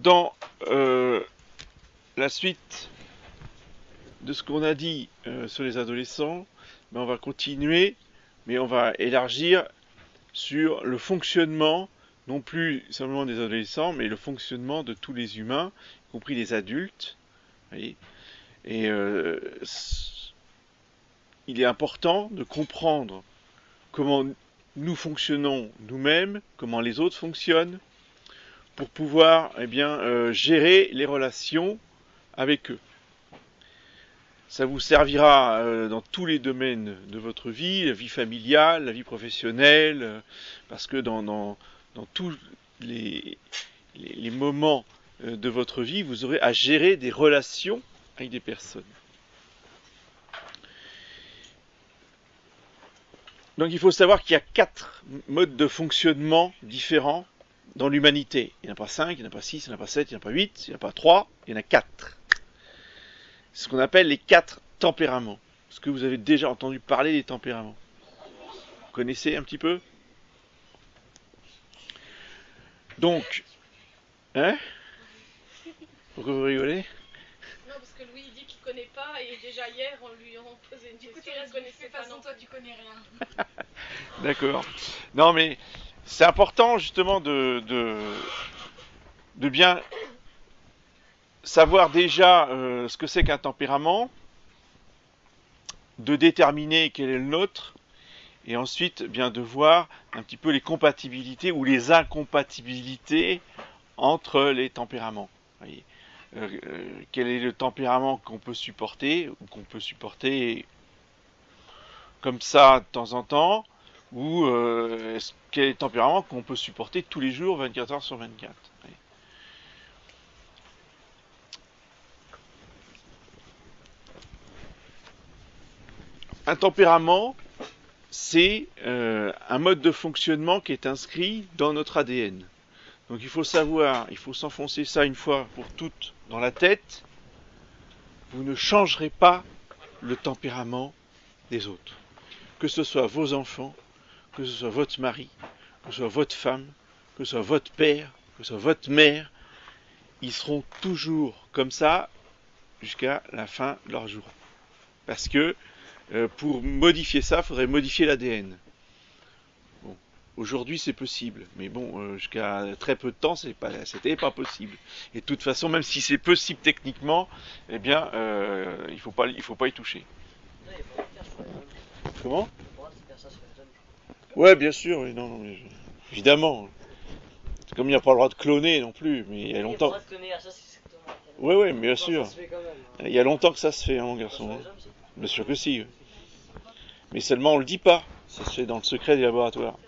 dans la suite de ce qu'on a dit sur les adolescents, ben, on va continuer, mais on va élargir sur le fonctionnement, non plus simplement des adolescents, mais le fonctionnement de tous les humains, y compris les adultes. Voyez. Et il est important de comprendre comment nous fonctionnons nous-mêmes, comment les autres fonctionnent, pour pouvoir gérer les relations avec eux. Ça vous servira dans tous les domaines de votre vie, la vie familiale, la vie professionnelle, parce que dans tous les moments de votre vie, vous aurez à gérer des relations avec des personnes. Donc il faut savoir qu'il y a 4 modes de fonctionnement différents dans l'humanité. Il n'y en a pas 5, il n'y en a pas 6, il n'y en a pas 7, il n'y en a pas 8, il n'y en a pas 3, il y en a 4. C'est ce qu'on appelle les 4 tempéraments. Est-ce que vous avez déjà entendu parler des tempéraments? Vous connaissez un petit peu? Donc, hein? Pourquoi vous rigolez? Non, parce que Louis il dit qu'il connaît pas, et déjà hier on lui a posé une question, il connaissait pas. De toute façon, toi tu connais rien. D'accord. Non, mais c'est important justement de bien savoir déjà ce que c'est qu'un tempérament, de déterminer quel est le nôtre, et ensuite bien de voir un petit peu les compatibilités ou les incompatibilités entre les tempéraments. Voyez. Quel est le tempérament qu'on peut supporter, ou qu'on peut supporter comme ça de temps en temps, ou quel est le tempérament qu'on peut supporter tous les jours, 24 heures sur 24. Voyez. Un tempérament, c'est un mode de fonctionnement qui est inscrit dans notre ADN. Donc il faut savoir, il faut s'enfoncer ça une fois pour toutes dans la tête. Vous ne changerez pas le tempérament des autres. Que ce soit vos enfants, que ce soit votre mari, que ce soit votre femme, que ce soit votre père, que ce soit votre mère, ils seront toujours comme ça jusqu'à la fin de leur jour. Parce que pour modifier ça, il faudrait modifier l'ADN. Bon, aujourd'hui c'est possible, mais bon, jusqu'à très peu de temps, c'était pas possible. Et de toute façon, même si c'est possible techniquement, eh bien, il faut pas y toucher. Comment? Ouais, bien sûr, oui, non, mais évidemment. C'est comme il n'y a pas le droit de cloner non plus, mais il y a longtemps. Ouais, ouais, bien sûr. Il y a longtemps que ça se fait, hein, mon garçon. Bien sûr que si. Mais seulement on le dit pas. Ça se fait dans le secret des laboratoires.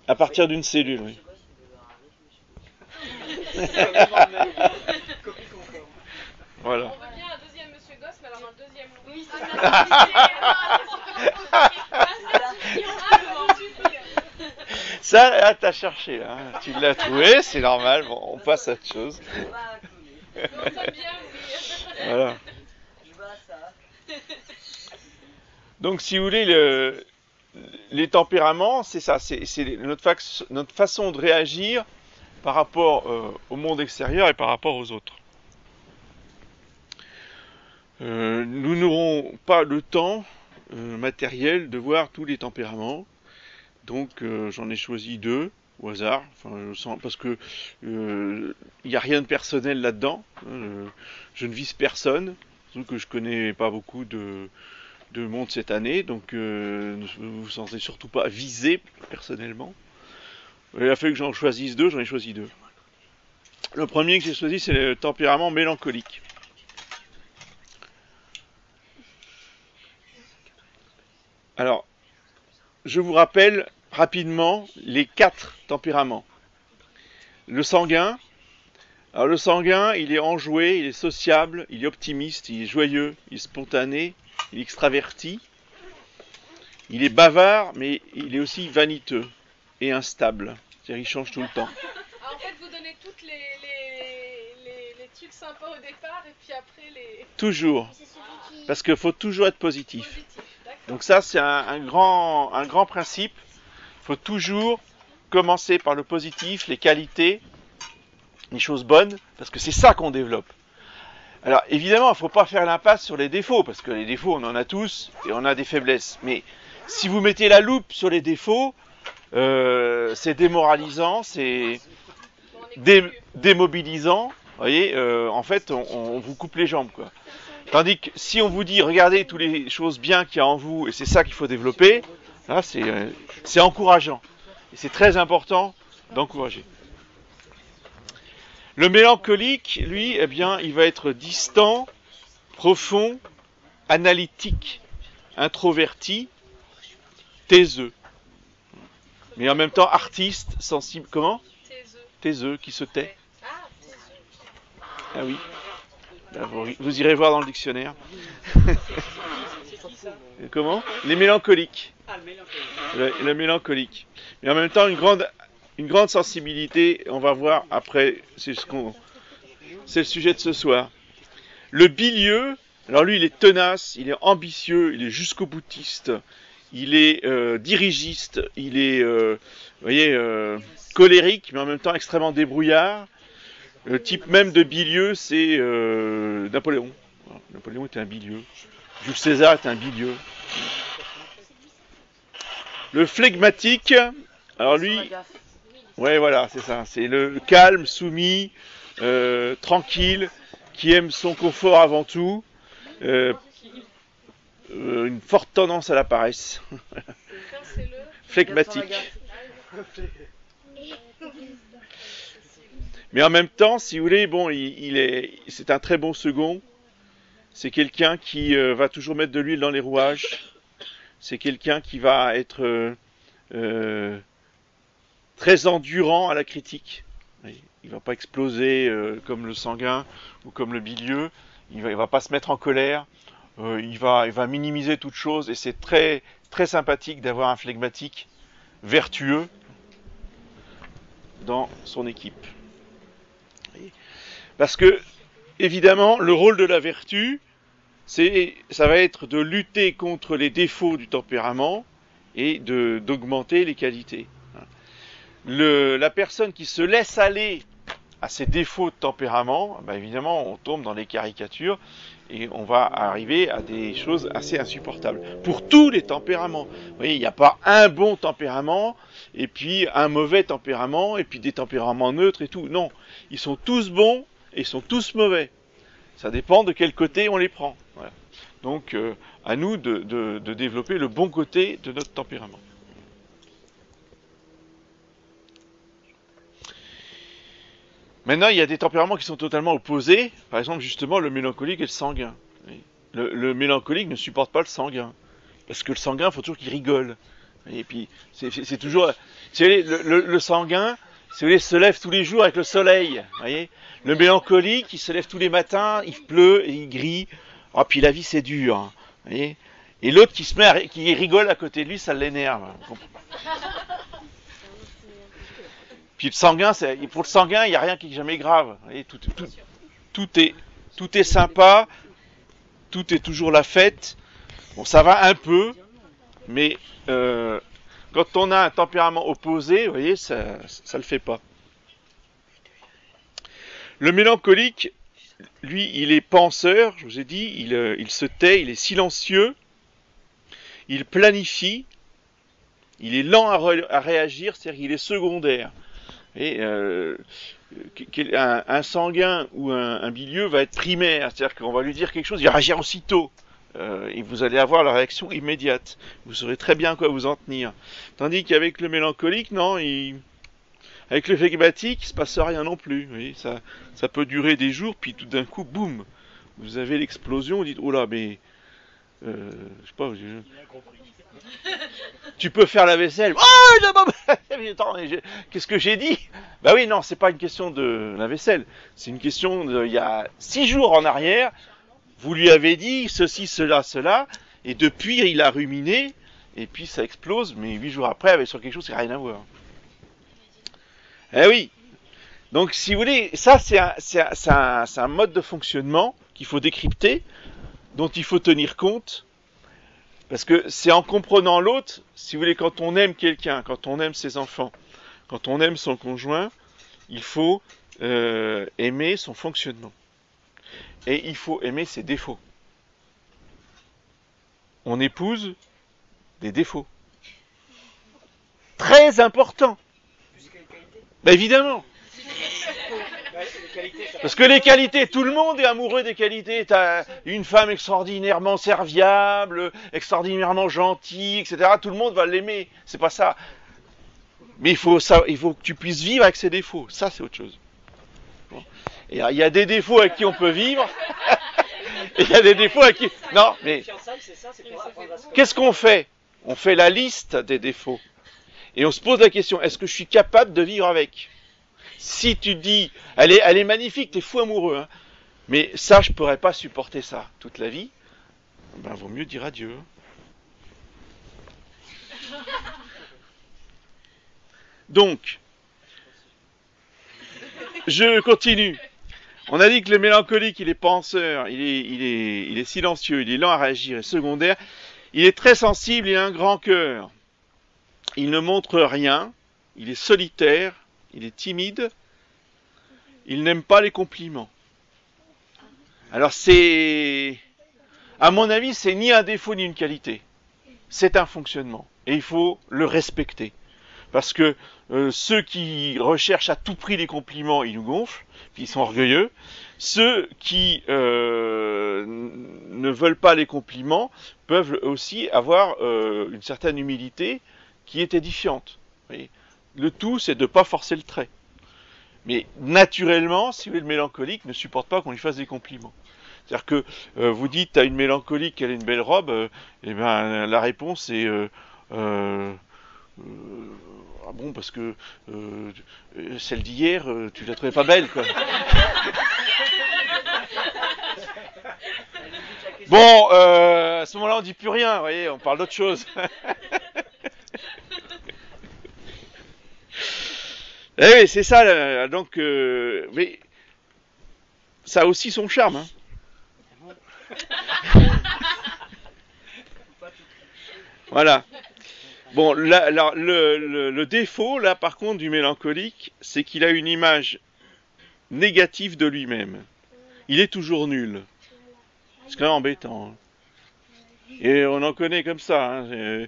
À partir d'une cellule, oui. Voilà. On veut bien un deuxième Monsieur Gosse, mais alors un deuxième Louis. Ça, là, t'as cherché, là. Tu l'as trouvé, c'est normal. Bon, on passe à autre chose. Voilà. Donc, si vous voulez, les tempéraments, c'est ça. C'est notre façon de réagir par rapport au monde extérieur et par rapport aux autres. Nous n'aurons pas le temps matériel de voir tous les tempéraments. Donc j'en ai choisi 2 au hasard, parce que il n'y a rien de personnel là-dedans. Je ne vise personne, surtout que je connais pas beaucoup de monde cette année, donc ne vous sentez surtout pas visé personnellement. Il a fallu que j'en choisisse 2, j'en ai choisi 2. Le premier que j'ai choisi, c'est le tempérament mélancolique. Alors, je vous rappelle rapidement les 4 tempéraments. Le sanguin. Alors le sanguin, il est enjoué, il est sociable, il est optimiste, il est joyeux, il est spontané, il est extraverti. Il est bavard, mais il est aussi vaniteux et instable. C'est-à-dire il change tout le temps. Ah, en fait, vous donnez toutes les trucs sympas au départ, et puis après les... Toujours. Parce qu'il faut toujours être positif. Donc ça, c'est un grand principe. Il faut toujours commencer par le positif, les qualités, les choses bonnes, parce que c'est ça qu'on développe. Alors évidemment, il ne faut pas faire l'impasse sur les défauts, parce que les défauts, on en a tous, et on a des faiblesses. Mais si vous mettez la loupe sur les défauts, c'est démoralisant, c'est démobilisant. Vous voyez, en fait, on vous coupe les jambes, quoi. Tandis que si on vous dit, regardez toutes les choses bien qu'il y a en vous, et c'est ça qu'il faut développer, là, c'est encourageant. Et c'est très important d'encourager. Le mélancolique, lui, eh bien, il va être distant, profond, analytique, introverti, taiseux. Mais en même temps, artiste, sensible. Comment ? Taiseux, qui se tait. Ah oui. Là, vous irez voir dans le dictionnaire. Comment ? Les mélancoliques. Le mélancolique. Mais en même temps, une grande sensibilité, on va voir après, c'est le sujet de ce soir. Le bilieux, alors lui il est tenace, il est ambitieux, il est jusqu'au boutiste, il est dirigiste, il est, vous voyez, colérique, mais en même temps extrêmement débrouillard. Le type même de bilieux, c'est Napoléon. Voilà, Napoléon était un bilieux. Jules César était un bilieux. Le flegmatique, alors lui, ouais voilà, c'est ça, c'est le calme, soumis, tranquille, qui aime son confort avant tout, une forte tendance à la paresse. Flegmatique. Mais en même temps, si vous voulez, bon, c'est un très bon second. C'est quelqu'un qui va toujours mettre de l'huile dans les rouages. C'est quelqu'un qui va être très endurant à la critique. Il va pas exploser comme le sanguin ou comme le bilieux. Il va pas se mettre en colère. Il va minimiser toute chose. Et c'est très très sympathique d'avoir un flegmatique vertueux dans son équipe. Parce que évidemment, le rôle de la vertu, ça va être de lutter contre les défauts du tempérament et d'augmenter les qualités. La personne qui se laisse aller à ses défauts de tempérament, ben évidemment, on tombe dans les caricatures et on va arriver à des choses assez insupportables. Pour tous les tempéraments. Vous voyez, il n'y a pas un bon tempérament et puis un mauvais tempérament et puis des tempéraments neutres et tout. Non, ils sont tous bons et ils sont tous mauvais. Ça dépend de quel côté on les prend. Voilà. Donc, à nous de développer le bon côté de notre tempérament. Maintenant, il y a des tempéraments qui sont totalement opposés. Par exemple, justement, le mélancolique et le sanguin. Le mélancolique ne supporte pas le sanguin. Parce que le sanguin, il faut toujours qu'il rigole. Et puis, c'est toujours... Le sanguin, si vous voulez, se lève tous les jours avec le soleil. Voyez, le mélancolique, il se lève tous les matins, il pleut et il grille. Oh, puis la vie, c'est dur. Hein, voyez, et l'autre qui rigole à côté de lui, ça l'énerve. Puis le sanguin, pour le sanguin, il n'y a rien qui est jamais grave. Vous voyez, tout est sympa, tout est toujours la fête. Bon, ça va un peu, mais quand on a un tempérament opposé, vous voyez, ça le fait pas. Le mélancolique, lui, il est penseur, je vous ai dit, il se tait, il est silencieux, il planifie, il est lent à réagir, c'est-à-dire qu'il est secondaire. Et un sanguin ou un bilieux va être primaire, c'est-à-dire qu'on va lui dire quelque chose, il va réagir aussitôt. Et vous allez avoir la réaction immédiate. Vous saurez très bien à quoi vous en tenir. Tandis qu'avec le mélancolique, non, avec le flegmatique, il ne se passe rien non plus. Vous voyez, ça peut durer des jours, puis tout d'un coup, boum, vous avez l'explosion, vous dites, oh là, mais... je sais pas... Tu peux faire la vaisselle. Oh, attends, qu'est-ce que j'ai dit? Bah oui, non, c'est pas une question de la vaisselle. C'est une question de, il y a 6 jours en arrière, vous lui avez dit ceci, cela, et depuis il a ruminé, et puis ça explose, mais 8 jours après, avec sur quelque chose qui n'a rien à voir. Eh oui. Donc, si vous voulez, ça c'est un mode de fonctionnement qu'il faut décrypter, dont il faut tenir compte. Parce que c'est en comprenant l'autre, si vous voulez, quand on aime quelqu'un, quand on aime ses enfants, Quand on aime son conjoint, il faut aimer son fonctionnement. Et il faut aimer ses défauts. On épouse des défauts. Très important. Ben évidemment. Parce que les qualités, tout le monde est amoureux des qualités. T'as une femme extraordinairement serviable, extraordinairement gentille, etc. Tout le monde va l'aimer. C'est pas ça. Mais il faut que tu puisses vivre avec ses défauts. Ça, c'est autre chose. Bon. Et il y a des défauts avec qui on peut vivre. Et il y a des défauts avec qui... Non, mais... Qu'est-ce qu'on fait? On fait la liste des défauts. Et on se pose la question, est-ce que je suis capable de vivre avec? Si tu dis, elle est magnifique, t'es fou amoureux, hein, mais ça, je pourrais pas supporter ça toute la vie, ben vaut mieux dire adieu. Donc, je continue. On a dit que le mélancolique, il est penseur, il est silencieux, il est lent à réagir et secondaire. Il est très sensible, il a un grand cœur. Il ne montre rien, il est solitaire, il est timide, il n'aime pas les compliments. Alors à mon avis, c'est ni un défaut ni une qualité. C'est un fonctionnement. Et il faut le respecter. Parce que ceux qui recherchent à tout prix les compliments, ils nous gonflent, puis ils sont orgueilleux. Ceux qui ne veulent pas les compliments peuvent aussi avoir une certaine humilité qui est édifiante. Vous voyez, le tout, c'est de ne pas forcer le trait. Mais naturellement, si le mélancolique ne supporte pas qu'on lui fasse des compliments. C'est-à-dire que vous dites à une mélancolique qu'elle a une belle robe, et ben la réponse est ah bon, parce que celle d'hier, tu la trouvais pas belle, quoi. Bon, à ce moment-là, on dit plus rien, vous voyez, on parle d'autre chose. Eh oui, c'est ça, donc, mais ça a aussi son charme, hein. Voilà. Bon, là, le défaut, là, par contre, du mélancolique, c'est qu'il a une image négative de lui-même. Il est toujours nul. C'est quand même embêtant. Hein. Et on en connaît comme ça. Hein.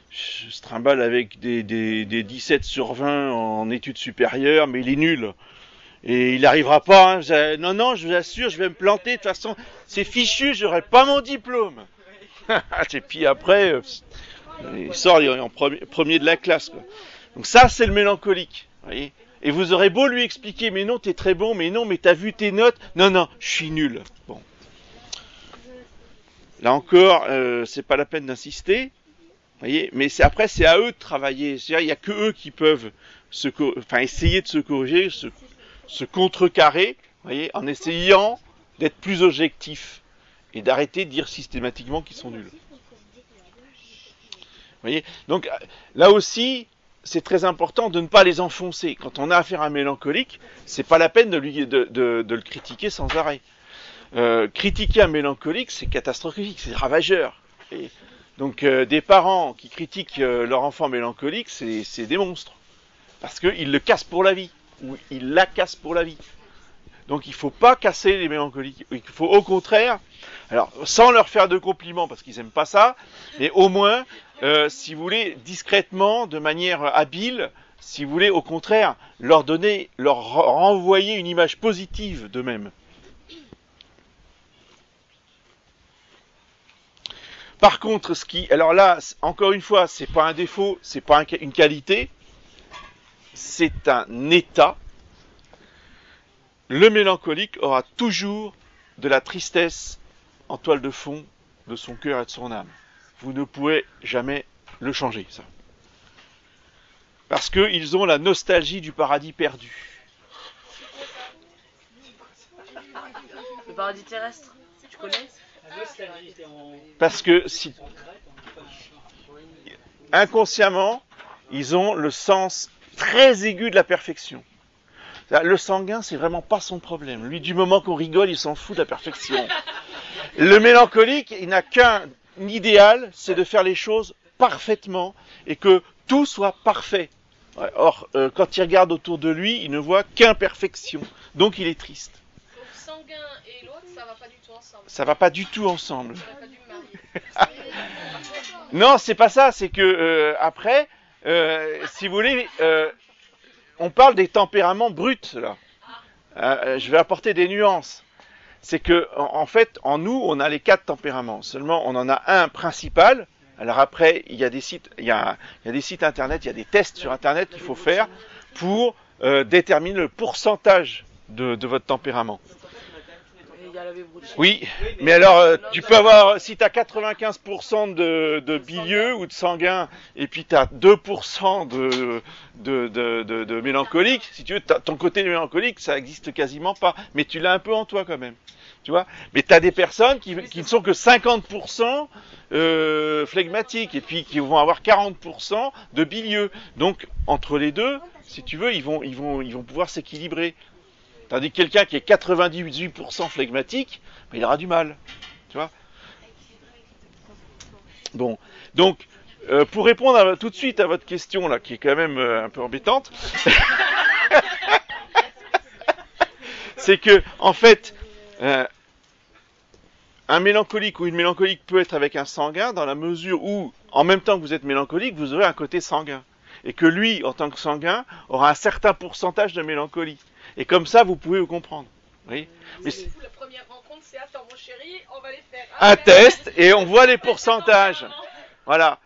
Je se trimballe avec des 17 sur 20 en études supérieures, mais il est nul. Et il n'arrivera pas. Hein. Non, je vous assure, je vais me planter. De toute façon, c'est fichu, j'aurai pas mon diplôme. Et puis après, il sort en premier de la classe. Quoi. Donc ça, c'est le mélancolique. Voyez. Et vous aurez beau lui expliquer, mais non, t'es très bon, mais non, mais t'as vu tes notes. Non, je suis nul. Bon. Là encore, c'est pas la peine d'insister. Voyez, mais après, c'est à eux de travailler. C'est-à-dire, il n'y a que eux qui peuvent essayer de se corriger, se contrecarrer, voyez, en essayant d'être plus objectifs et d'arrêter de dire systématiquement qu'ils sont nuls. Voyez, donc là aussi, c'est très important de ne pas les enfoncer. Quand on a affaire à un mélancolique, c'est pas la peine de le critiquer sans arrêt. Critiquer un mélancolique, c'est catastrophique, c'est ravageur. Et donc des parents qui critiquent leur enfant mélancolique, c'est des monstres. Parce qu'ils le cassent pour la vie, ou ils la cassent pour la vie. Donc il ne faut pas casser les mélancoliques. Il faut au contraire, alors sans leur faire de compliments, parce qu'ils n'aiment pas ça, mais au moins, si vous voulez, discrètement, de manière habile, si vous voulez, au contraire, leur renvoyer une image positive d'eux-mêmes. Par contre, alors là, encore une fois, c'est pas un défaut, c'est pas une qualité, c'est un état. Le mélancolique aura toujours de la tristesse en toile de fond de son cœur et de son âme. Vous ne pouvez jamais le changer, ça. Parce qu'ils ont la nostalgie du paradis perdu. Le paradis terrestre, tu connais ? Parce que inconsciemment, ils ont le sens très aigu de la perfection. Le sanguin, c'est vraiment pas son problème. Lui, du moment qu'on rigole, il s'en fout de la perfection. Le mélancolique, il n'a qu'un idéal, c'est de faire les choses parfaitement et que tout soit parfait. Ouais, or, quand il regarde autour de lui, il ne voit qu'imperfection. Donc il est triste. Donc sanguin et l'autre, ça va pas du tout ensemble. Ça va pas du tout ensemble. J'aurais pas dû me marier. Non, c'est pas ça. C'est que après, si vous voulez, on parle des tempéraments bruts là. Je vais apporter des nuances. C'est que en fait, en nous, on a les 4 tempéraments. Seulement, on en a un principal. Alors après, il y a des sites, il y a des sites internet, il y a des tests sur internet qu'il faut faire pour déterminer le pourcentage de votre tempérament. Oui, mais alors tu peux avoir, si tu as 95% de bilieux ou de sanguin, et puis tu as 2% de mélancolique, si tu veux, ton côté mélancolique, ça existe quasiment pas, mais tu l'as un peu en toi quand même. Tu vois, mais tu as des personnes qui ne sont que 50% flegmatiques, et puis qui vont avoir 40% de bilieux. Donc, entre les deux, si tu veux, ils vont pouvoir s'équilibrer. Tandis que quelqu'un qui est 98% flegmatique, ben, il aura du mal. Tu vois. Bon, donc, pour répondre tout de suite à votre question, là, qui est quand même un peu embêtante, c'est que, en fait, un mélancolique ou une mélancolique peut être avec un sanguin dans la mesure où, en même temps que vous êtes mélancolique, vous aurez un côté sanguin. Et que lui, en tant que sanguin, aura un certain pourcentage de mélancolie. Et comme ça, vous pouvez vous comprendre. Oui. Mais la première rencontre, c'est attends mon chéri, on va les faire. Un test et on voit les pourcentages. Voilà.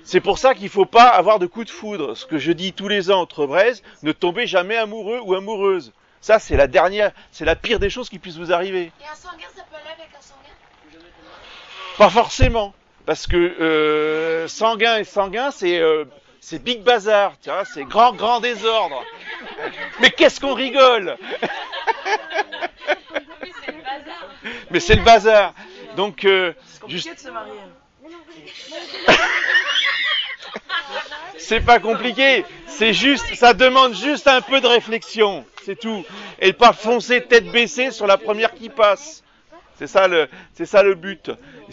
C'est pour ça qu'il ne faut pas avoir de coup de foudre. Ce que je dis tous les ans entre braises, ne tombez jamais amoureux ou amoureuse. Ça, c'est la pire des choses qui puissent vous arriver. Et un sanguin, ça peut aller avec un sanguin? Pas forcément. Parce que sanguin et sanguin, c'est big bazar, tu vois, c'est grand désordre. Mais qu'est-ce qu'on rigole? Mais c'est le bazar. Donc, c'est compliqué de se marier. C'est pas compliqué. C'est juste, ça demande juste un peu de réflexion, c'est tout. Et pas foncer tête baissée sur la première qui passe. C'est ça le but.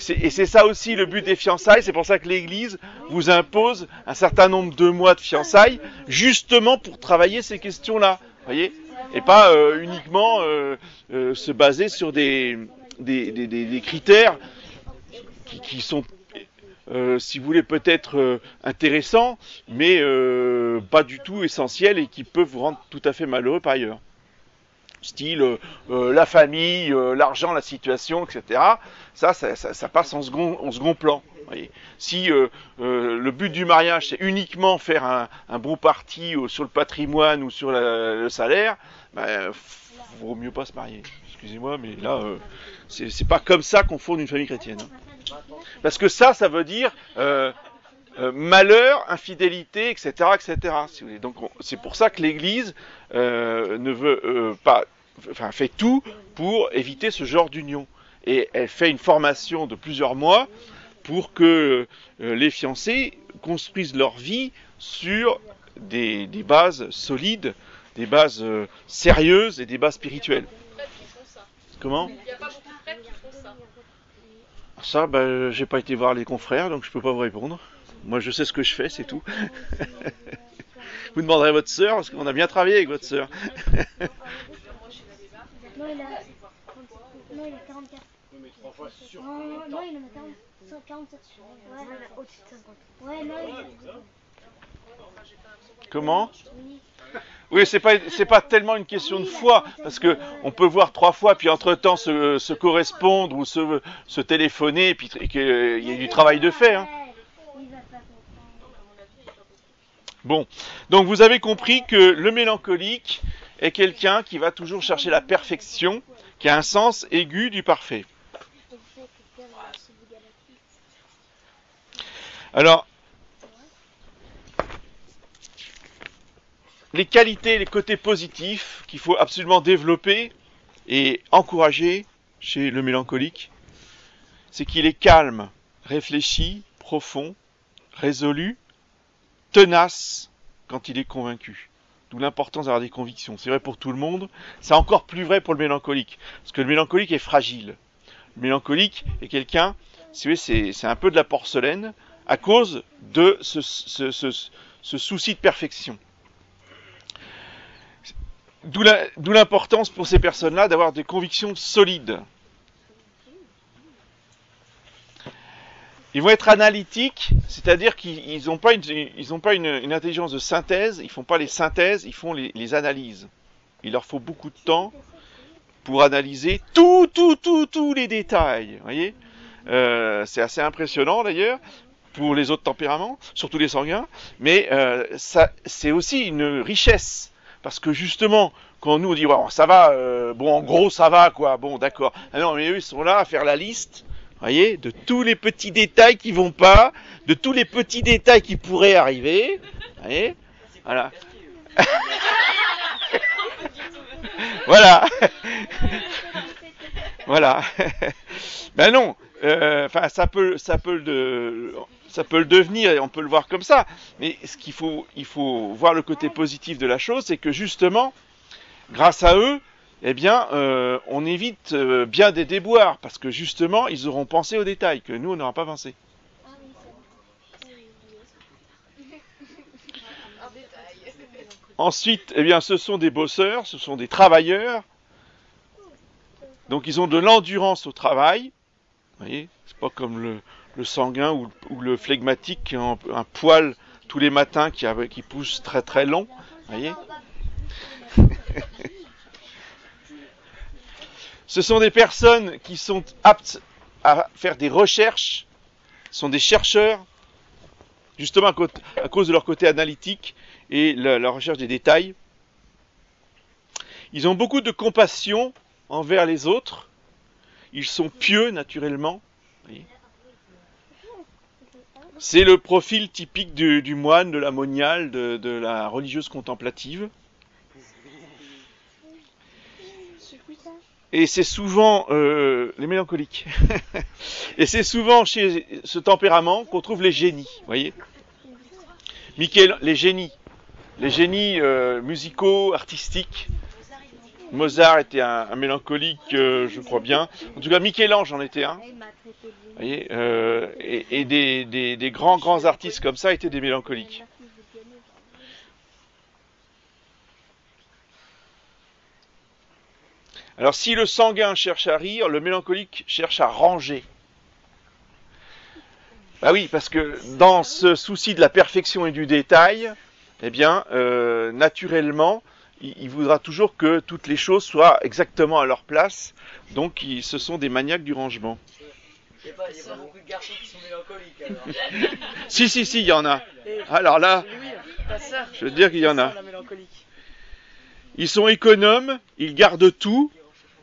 Et c'est ça aussi le but des fiançailles. C'est pour ça que l'Église vous impose un certain nombre de mois de fiançailles, justement pour travailler ces questions-là. Voyez ? Et pas uniquement se baser sur des critères qui sont, si vous voulez, peut-être intéressants, mais pas du tout essentiels et qui peuvent vous rendre tout à fait malheureux par ailleurs. Style la famille, l'argent, la situation, etc. Ça passe en second plan. Voyez. Si le but du mariage, c'est uniquement faire un bon parti sur le patrimoine ou sur le salaire, ben, vaut mieux pas se marier. Excusez-moi, mais là, c'est pas comme ça qu'on fonde une famille chrétienne. Hein. Parce que ça veut dire malheur, infidélité, etc., etc. Si vous voulez. Donc c'est pour ça que l'Église ne veut pas, enfin fait tout pour éviter ce genre d'union. Et elle fait une formation de plusieurs mois pour que les fiancés construisent leur vie sur des bases solides, des bases sérieuses et des bases spirituelles. Comment ? Il n'y a pas beaucoup de prêtres qui font ça. Ça, ben, j'ai pas été voir les confrères, donc je peux pas vous répondre. Moi, je sais ce que je fais, c'est tout. Vous demanderez à votre sœur, parce qu'on a bien travaillé avec votre sœur. Non, il a 44. Mais 3 fois sûr. Non, il en a 47. Ouais, au-dessus de 50. Ouais, non, Comment ? Oui, c'est pas tellement une question de foi, parce que on peut voir 3 fois, puis entre-temps se correspondre ou se téléphoner, et puis qu'il y ait du travail de fait. Hein. Bon, donc vous avez compris que le mélancolique est quelqu'un qui va toujours chercher la perfection, qui a un sens aigu du parfait. Alors, les qualités, les côtés positifs qu'il faut absolument développer et encourager chez le mélancolique, c'est qu'il est calme, réfléchi, profond, résolu, tenace quand il est convaincu. D'où l'importance d'avoir des convictions. C'est vrai pour tout le monde, c'est encore plus vrai pour le mélancolique, parce que le mélancolique est fragile. Le mélancolique est quelqu'un, si vous voulez, c'est un peu de la porcelaine, à cause de ce souci de perfection. D'où l'importance pour ces personnes-là d'avoir des convictions solides. Ils vont être analytiques, c'est-à-dire qu'ils n'ont pas, une intelligence de synthèse, ils font pas les synthèses, ils font les analyses. Il leur faut beaucoup de temps pour analyser tous les détails. Vous voyez, c'est assez impressionnant d'ailleurs pour les autres tempéraments, surtout les sanguins, mais c'est aussi une richesse. Parce que justement, quand nous on dit bon, ça va, bon en gros ça va quoi, bon d'accord. Ah non, mais eux ils sont là à faire la liste, voyez, de tous les petits détails qui vont pas, de tous les petits détails qui pourraient arriver, voyez, voilà. Voilà. Voilà. Ben non, enfin ça peut le devenir et on peut le voir comme ça. Mais il faut voir le côté positif de la chose, c'est que justement, grâce à eux, eh bien, on évite bien des déboires parce que justement, ils auront pensé aux détails que nous on n'aura pas pensé. Ensuite, eh bien, ce sont des bosseurs, ce sont des travailleurs. Donc, ils ont de l'endurance au travail. Vous voyez, c'est pas comme le sanguin ou le phlegmatique qui a un poil tous les matins qui pousse très très long. Vous voyez. Ce sont des personnes qui sont aptes à faire des recherches, sont des chercheurs, justement à cause de leur côté analytique et la recherche des détails. Ils ont beaucoup de compassion envers les autres. Ils sont pieux naturellement. C'est le profil typique du moine, de la moniale, de la religieuse contemplative. Et c'est souvent les mélancoliques. Et c'est souvent chez ce tempérament qu'on trouve les génies, voyez. Les génies musicaux, artistiques. Mozart était un mélancolique, je crois bien. En tout cas, Michel-Ange en était un. Vous voyez, et des grands artistes comme ça étaient des mélancoliques. Alors, si le sanguin cherche à rire, le mélancolique cherche à ranger. Bah oui, parce que dans ce souci de la perfection et du détail, eh bien, naturellement, il voudra toujours que toutes les choses soient exactement à leur place. Donc, ce sont des maniaques du rangement. Il n'y a pas beaucoup de garçons qui sont mélancoliques, alors. Si, il y en a. Alors là, je veux dire qu'il y en a. Ils sont économes, ils gardent tout.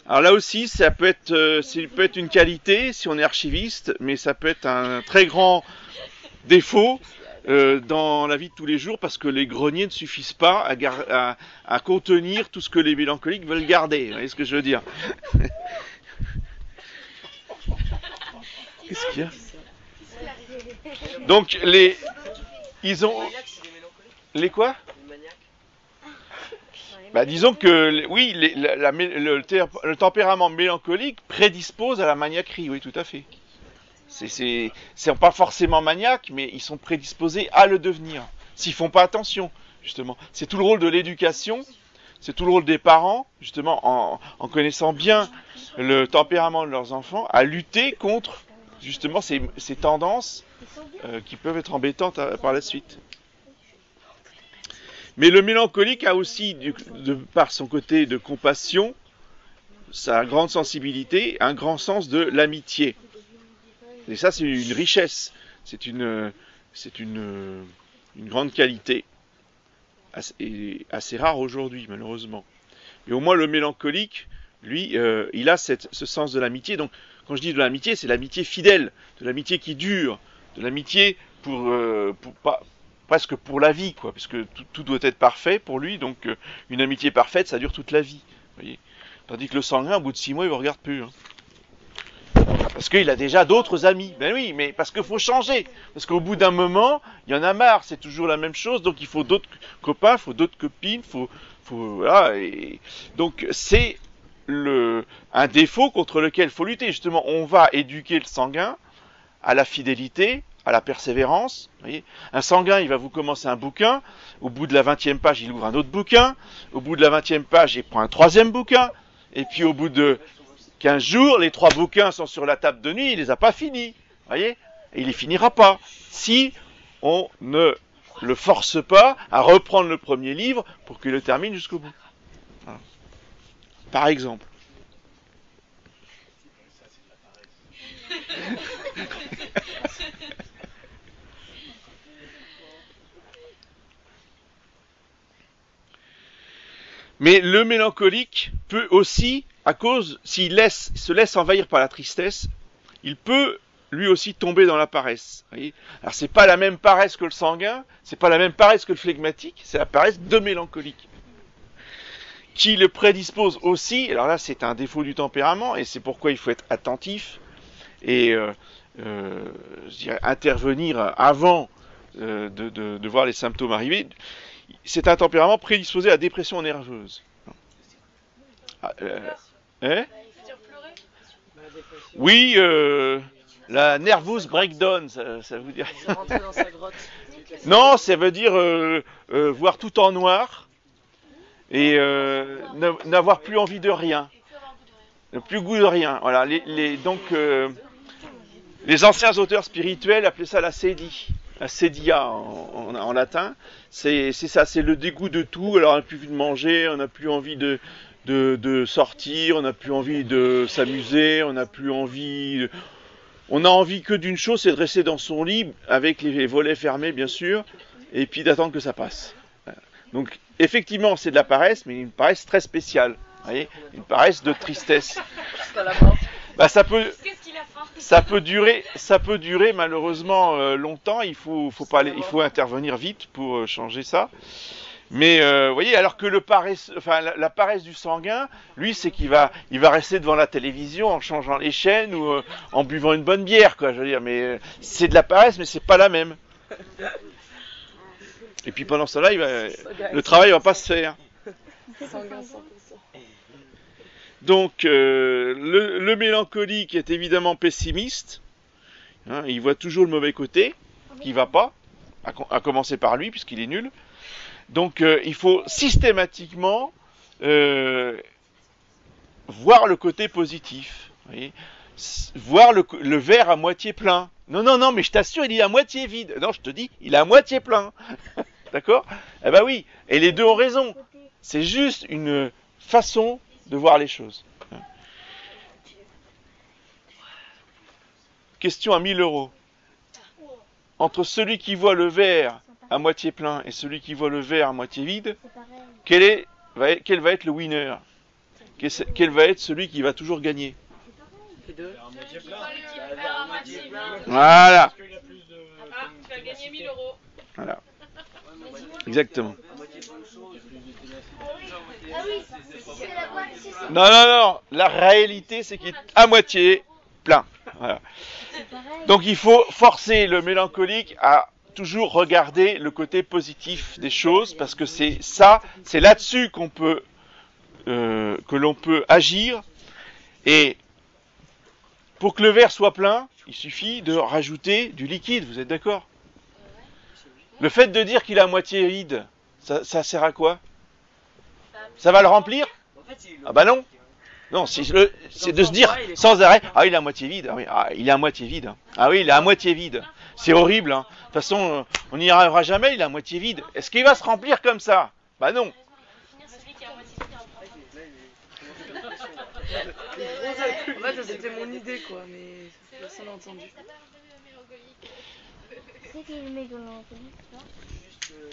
Alors là aussi, ça peut être une qualité si on est archiviste, mais ça peut être un très grand défaut dans la vie de tous les jours parce que les greniers ne suffisent pas à contenir tout ce que les mélancoliques veulent garder. Vous voyez ce que je veux dire? Qu'est-ce qu'il y a? Donc ils ont les quoi? Bah, disons que oui, le tempérament mélancolique prédispose à la maniaquerie, oui, tout à fait. C'est pas forcément maniaque, mais ils sont prédisposés à le devenir, s'ils font pas attention, justement. C'est tout le rôle de l'éducation, c'est tout le rôle des parents, justement, en connaissant bien le tempérament de leurs enfants, à lutter contre, justement, ces tendances qui peuvent être embêtantes par la suite. Mais le mélancolique a aussi, par son côté de compassion, sa grande sensibilité, un grand sens de l'amitié. Et ça, c'est une richesse, c'est une grande qualité, assez rare aujourd'hui, malheureusement. Et au moins, le mélancolique, lui, il a ce sens de l'amitié. Donc, quand je dis de l'amitié, c'est l'amitié fidèle, de l'amitié qui dure, de l'amitié presque pour la vie, quoi, parce que tout doit être parfait pour lui, donc une amitié parfaite, ça dure toute la vie, voyez. Tandis que le sanguin, au bout de 6 mois, il ne vous regarde plus. Hein. Parce qu'il a déjà d'autres amis. Ben oui, mais parce qu'il faut changer. Parce qu'au bout d'un moment, il y en a marre, c'est toujours la même chose, donc il faut d'autres copains, il faut d'autres copines, voilà. Et donc c'est un défaut contre lequel il faut lutter. Justement, on va éduquer le sanguin à la fidélité, à la persévérance. Vous voyez, un sanguin, il va vous commencer un bouquin, au bout de la 20e page, il ouvre un autre bouquin, au bout de la 20e page, il prend un troisième bouquin, et puis au bout de 15 jours, les 3 bouquins sont sur la table de nuit, il les a pas finis. Vous voyez, et il les finira pas. Si on ne le force pas à reprendre le premier livre pour qu'il le termine jusqu'au bout. Voilà. Par exemple. Mais le mélancolique peut aussi, à cause, se laisse envahir par la tristesse, il peut lui aussi tomber dans la paresse. Voyez, alors c'est pas la même paresse que le sanguin, c'est pas la même paresse que le flegmatique, c'est la paresse de mélancolique, qui le prédispose aussi. Alors là, c'est un défaut du tempérament, et c'est pourquoi il faut être attentif et je dirais intervenir avant de voir les symptômes arriver. C'est un tempérament prédisposé à la dépression nerveuse. Oui, la nervous breakdown, ça veut dire. Non, ça veut dire voir tout en noir et n'avoir plus envie de rien, plus goût de rien. Voilà. Donc, les anciens auteurs spirituels appelaient ça la sédie. La sédia en latin, c'est ça, c'est le dégoût de tout. Alors on n'a plus envie de manger, on n'a plus envie de sortir, on n'a plus envie de s'amuser, on n'a plus envie... On a envie que d'une chose, c'est de rester dans son lit, avec les volets fermés bien sûr, et puis d'attendre que ça passe. Donc effectivement c'est de la paresse, mais une paresse très spéciale, vous voyez, une paresse de tristesse. Bah, ça peut durer malheureusement longtemps. Il faut intervenir vite pour changer ça. Mais vous voyez, alors que la paresse du sanguin, lui, c'est qu'il va rester devant la télévision en changeant les chaînes ou en buvant une bonne bière, quoi. Je veux dire, mais c'est de la paresse, mais c'est pas la même. Et puis pendant cela, le travail va pas se faire. Donc, le mélancolique est évidemment pessimiste. Hein, il voit toujours le mauvais côté, qui va pas, à commencer par lui, puisqu'il est nul. Donc, il faut systématiquement voir le côté positif. Vous voyez, voir le verre à moitié plein. Non, mais je t'assure, il est à moitié vide. Non, je te dis, il est à moitié plein. D'accord ? Eh ben oui, et les deux ont raison. C'est juste une façon de voir les choses. Question à 1000 €. Entre celui qui voit le verre à moitié plein et celui qui voit le verre à moitié vide, quel va être le winner ? Quel va être celui qui va toujours gagner ? Voilà. Ah, tu vas gagner 1000 €. Voilà. Exactement. Non. La réalité, c'est qu'il est à moitié plein. Voilà. Donc, il faut forcer le mélancolique à toujours regarder le côté positif des choses, parce que c'est là-dessus que l'on peut agir. Et pour que le verre soit plein, il suffit de rajouter du liquide. Vous êtes d'accord ? Le fait de dire qu'il est à moitié vide, ça sert à quoi ? Ça va le remplir ? Ah bah non. Non, c'est de se dire sans arrêt, ah il est à moitié vide, il est à moitié vide. Ah oui, il est à moitié vide. C'est horrible. Hein. De toute façon, on n'y arrivera jamais, il est à moitié vide. Est-ce qu'il va se remplir comme ça ? Bah non. En fait, c'était mon idée, quoi, mais personne n'a entendu.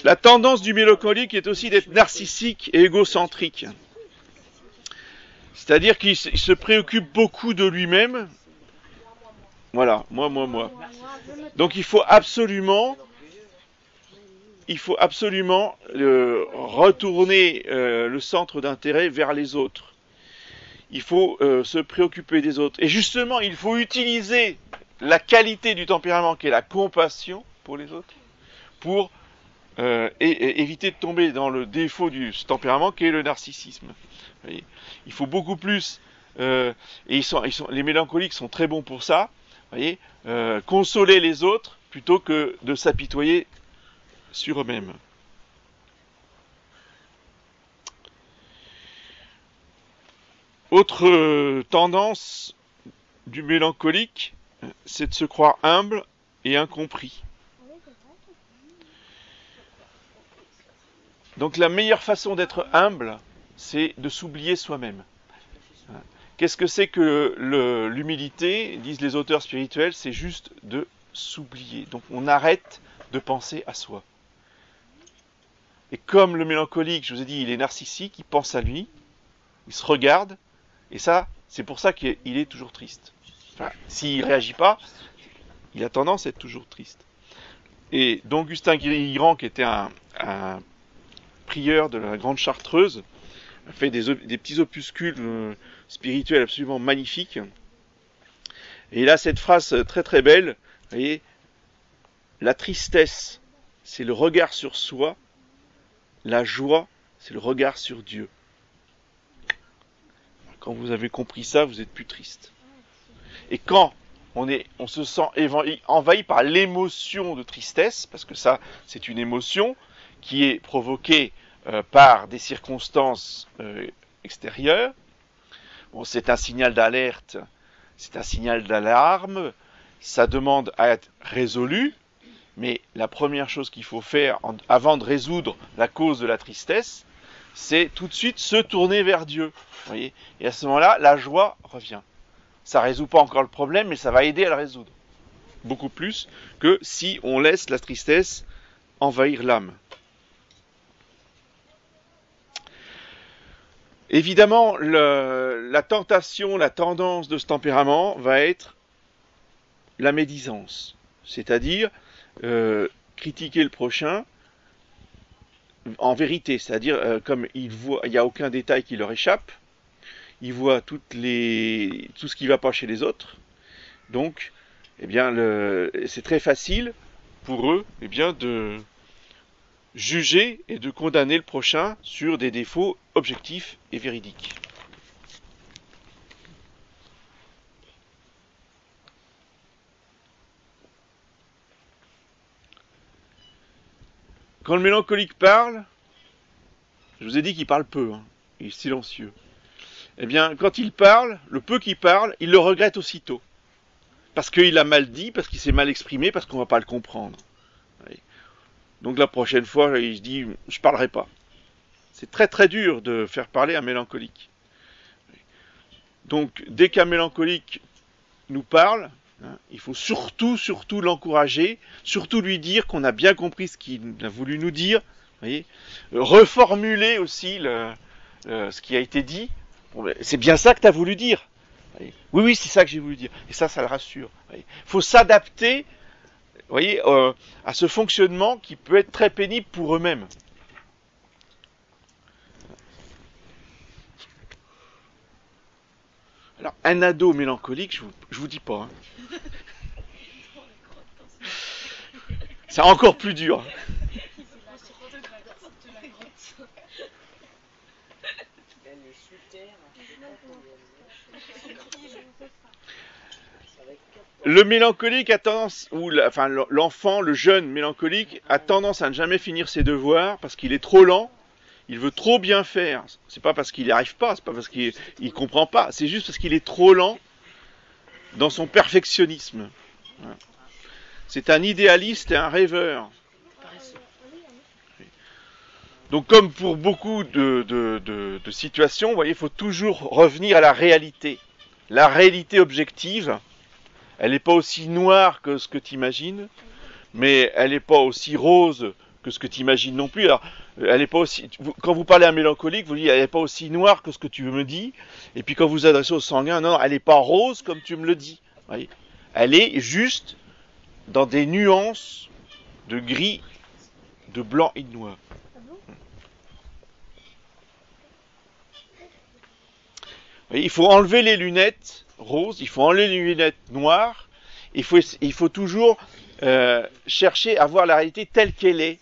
La tendance du mélancolique est aussi d'être narcissique et égocentrique. C'est-à-dire qu'il se préoccupe beaucoup de lui-même. Voilà, moi. Donc il faut absolument retourner le centre d'intérêt vers les autres. Il faut se préoccuper des autres. Et justement, il faut utiliser la qualité du tempérament qui est la compassion pour les autres pour et éviter de tomber dans le défaut du tempérament qui est le narcissisme. Vous voyez, il faut beaucoup plus, et les mélancoliques sont très bons pour ça, vous voyez, consoler les autres plutôt que de s'apitoyer sur eux-mêmes. Autre tendance du mélancolique, c'est de se croire humble et incompris. Donc la meilleure façon d'être humble, c'est de s'oublier soi-même. Qu'est-ce que c'est que l'humilité, disent les auteurs spirituels, c'est juste de s'oublier. Donc on arrête de penser à soi. Et comme le mélancolique, je vous ai dit, il est narcissique, il pense à lui, il se regarde, et ça, c'est pour ça qu'il est toujours triste. Enfin, s'il ne réagit pas, il a tendance à être toujours triste. Et Don Augustin Guirand, qui était un prieur de la Grande Chartreuse, a fait des petits opuscules spirituels absolument magnifiques. Et il a cette phrase très très belle, vous voyez, la tristesse, c'est le regard sur soi, la joie, c'est le regard sur Dieu. Quand vous avez compris ça, vous êtes plus triste. Et quand on se sent envahi par l'émotion de tristesse, parce que ça, c'est une émotion qui est provoquée par des circonstances extérieures. Bon, c'est un signal d'alerte, c'est un signal d'alarme, ça demande à être résolu, mais la première chose qu'il faut faire avant de résoudre la cause de la tristesse, c'est tout de suite se tourner vers Dieu. Vous voyez ? Et à ce moment-là, la joie revient. Ça ne résout pas encore le problème, mais ça va aider à le résoudre. Beaucoup plus que si on laisse la tristesse envahir l'âme. Évidemment, la tentation, la tendance de ce tempérament va être la médisance, c'est-à-dire critiquer le prochain en vérité, c'est-à-dire comme il n'y a aucun détail qui leur échappe, il voit tout ce qui ne va pas chez les autres, donc eh bien, c'est très facile pour eux de juger et de condamner le prochain sur des défauts objectifs et véridiques. Quand le mélancolique parle, je vous ai dit qu'il parle peu, il est silencieux. Eh bien, quand il parle, le peu qu'il parle, il le regrette aussitôt. Parce qu'il a mal dit, parce qu'il s'est mal exprimé, parce qu'on ne va pas le comprendre. Donc la prochaine fois, il se dit, je ne parlerai pas. C'est très très dur de faire parler un mélancolique. Donc dès qu'un mélancolique nous parle, il faut surtout l'encourager, surtout lui dire qu'on a bien compris ce qu'il a voulu nous dire. Voyez, reformuler aussi ce qui a été dit. Bon, c'est bien ça que tu as voulu dire. Oui, c'est ça que j'ai voulu dire. Et ça le rassure. Il faut s'adapter, voyez, à ce fonctionnement qui peut être très pénible pour eux-mêmes. Alors, un ado mélancolique, je vous dis pas. C'est encore plus dur. Le mélancolique a tendance, l'enfant, le jeune mélancolique, a tendance à ne jamais finir ses devoirs parce qu'il est trop lent, il veut trop bien faire. C'est pas parce qu'il n'y arrive pas, c'est pas parce qu'il comprend pas, c'est juste parce qu'il est trop lent dans son perfectionnisme. Voilà. C'est un idéaliste et un rêveur. Donc comme pour beaucoup de situations, vous voyez, il faut toujours revenir à la réalité. La réalité objective, elle n'est pas aussi noire que ce que tu imagines, mais elle n'est pas aussi rose que ce que tu imagines non plus. Alors, elle est pas aussi. Quand vous parlez à un mélancolique, vous dites elle n'est pas aussi noire que ce que tu me dis. Et puis quand vous adressez au sanguin, non, elle n'est pas rose comme tu me le dis. Voyez, elle est juste dans des nuances de gris, de blanc et de noir. Voyez, il faut enlever les lunettes roses, il faut enlever les lunettes noires. Il faut toujours chercher à voir la réalité telle qu'elle est.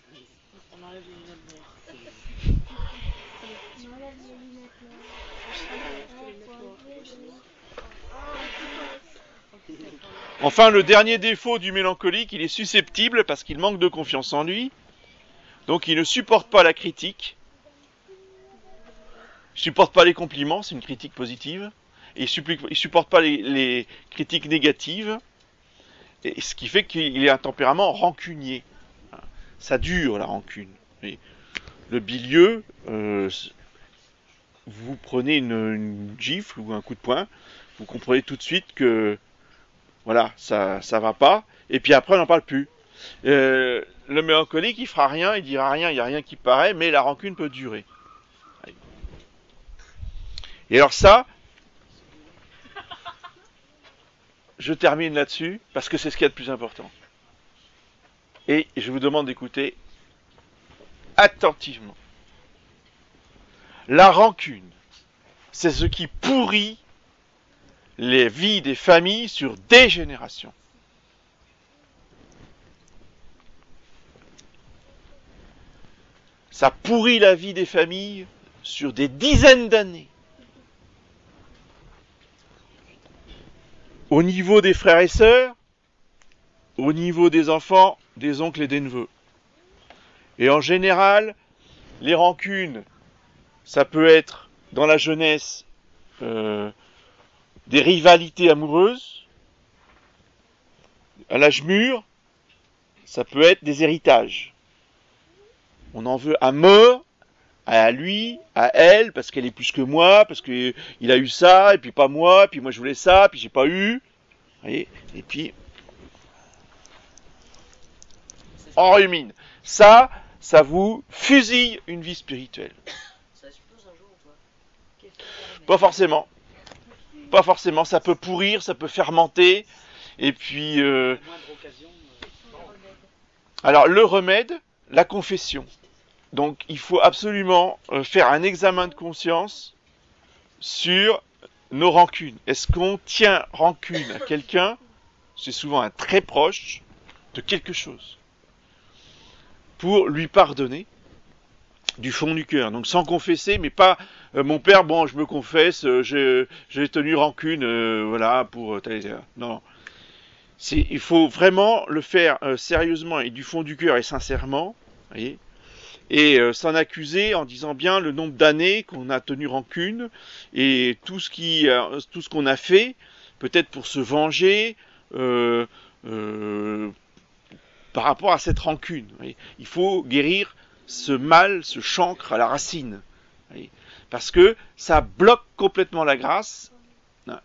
Enfin, le dernier défaut du mélancolique, il est susceptible parce qu'il manque de confiance en lui. Donc il ne supporte pas la critique. Il ne supporte pas les compliments, c'est une critique positive. Et il ne supporte pas les critiques négatives. Et ce qui fait qu'il est un tempérament rancunier. Ça dure la rancune. Et le bilieux, vous prenez une gifle ou un coup de poing, vous comprenez tout de suite que voilà, ça va pas. Et puis après, on n'en parle plus. Le mélancolique, il fera rien, il dira rien, il n'y a rien qui paraît, mais la rancune peut durer. Et alors ça, je termine là-dessus, parce que c'est ce qu'il y a de plus important. Et je vous demande d'écouter attentivement. La rancune, c'est ce qui pourrit les vies des familles sur des générations. Ça pourrit la vie des familles sur des dizaines d'années. Au niveau des frères et sœurs, au niveau des enfants, des oncles et des neveux. Et en général, les rancunes, ça peut être dans la jeunesse des rivalités amoureuses. À l'âge mûr, ça peut être des héritages. On en veut à mort, à lui, à elle, parce qu'elle est plus que moi, parce qu'il a eu ça, et puis pas moi, puis moi je voulais ça, puis j'ai pas eu. Vous voyez, et puis on rumine. Ça vous fusille une vie spirituelle. Ça explose un jour ou pas? Pas forcément. Pas forcément. Ça peut pourrir, ça peut fermenter. Et puis. Alors, le remède, la confession. Donc, il faut absolument faire un examen de conscience sur nos rancunes. Est-ce qu'on tient rancune à quelqu'un? C'est souvent un très proche de quelque chose. Pour lui pardonner du fond du cœur. Donc sans confesser, mais pas mon père, bon, je me confesse, j'ai tenu rancune, voilà, pour non. Il faut vraiment le faire sérieusement et du fond du cœur et sincèrement, voyez, et s'en accuser en disant bien le nombre d'années qu'on a tenu rancune et tout ce qu'on a fait, peut-être pour se venger. Par rapport à cette rancune. Il faut guérir ce mal, ce chancre à la racine. Parce que ça bloque complètement la grâce.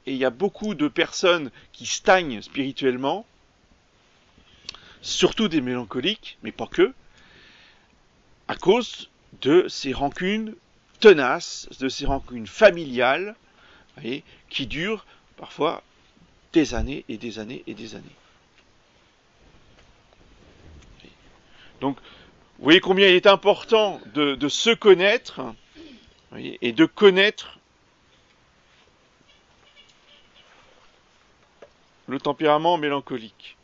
Et il y a beaucoup de personnes qui stagnent spirituellement, surtout des mélancoliques, mais pas que, à cause de ces rancunes tenaces, de ces rancunes familiales, qui durent parfois des années et des années et des années. Donc, vous voyez combien il est important de se connaître, voyez, et de connaître le tempérament mélancolique.